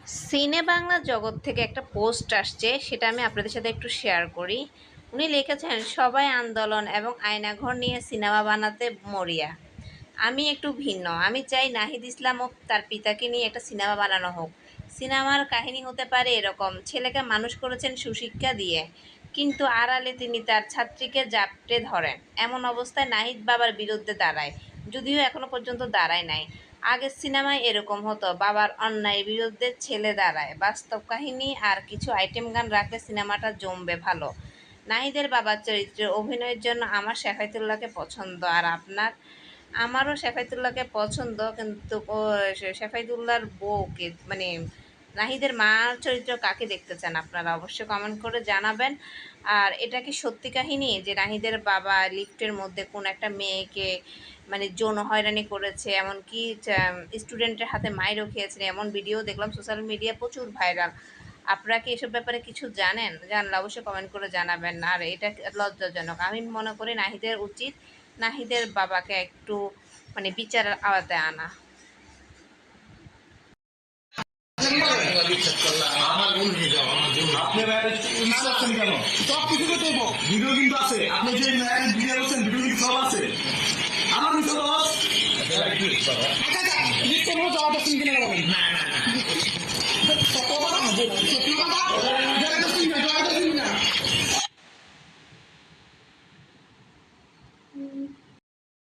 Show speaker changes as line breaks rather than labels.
সিনে বাংলা জগৎ থেকে একটা পোস্ট আসছে, সেটা আমি আপনাদের সাথে একটু শেয়ার করি। উনি লিখেছেন, সবাই আন্দোলন এবং আয়নাঘর নিয়ে সিনেমা বানাতে মরিয়া। আমি একটু ভিন্ন। আমি চাই নাহিদ ইসলাম ও তার পিতাকে নিয়ে একটা সিনেমা বানানো হোক। সিনেমার কাহিনী হতে পারে এরকম: ছেলেকে মানুষ করেছেন সুশিক্ষা দিয়ে, কিন্তু আড়ালে তিনি তার ছাত্রীকে জাপটে ধরেন। এমন অবস্থায় নাহিদ বাবার বিরুদ্ধে দাঁড়ায়, যদিও এখনো পর্যন্ত দাঁড়ায় নাই। আগের সিনেমায় এরকম হতো, বাবার অন্যায়ের বিরুদ্ধে ছেলে দাঁড়ায়। বাস্তব কাহিনী আর কিছু আইটেম গান রাখলে সিনেমাটা জমবে ভালো। নাহিদের বাবার চরিত্রে অভিনয়ের জন্য আমার শেফায়েতুল্লাহকে পছন্দ। আর আপনার? আমারও শেফায়েতুল্লাহকে পছন্দ, কিন্তু শেফায়েতুল্লাহর বউকে, মানে নাহিদের মার চরিত্র কাকে দেখতে চান আপনারা? অবশ্যই কমেন্ট করে জানাবেন। আর এটা কি সত্যি কাহিনী যে নাহিদের বাবা লিফটের মধ্যে কোন একটা মেয়েকে মানে যৌন হয়রানি করেছে, এমনকি স্টুডেন্টের হাতে মাইরও খেয়েছেন, এমন ভিডিও দেখলাম সোশ্যাল মিডিয়া প্রচুর ভাইরাল। আপনারা কি এসব ব্যাপারে কিছু জানেন? জানলে অবশ্যই কমেন্ট করে জানাবেন। আর এটা লজ্জাজনক। আমি মনে করি নাহিদের উচিত নাহিদের বাবাকে একটু মানে বিচারের আওতায় আনা।
আপনি করছেন কেন? সব কিছু তো দেবো, ভিডিও কিন্তু আছে। আপনি যে ভিডিও করছেন, ভিডিও কিন্তু সব আছে। আমার মিশন লস না না না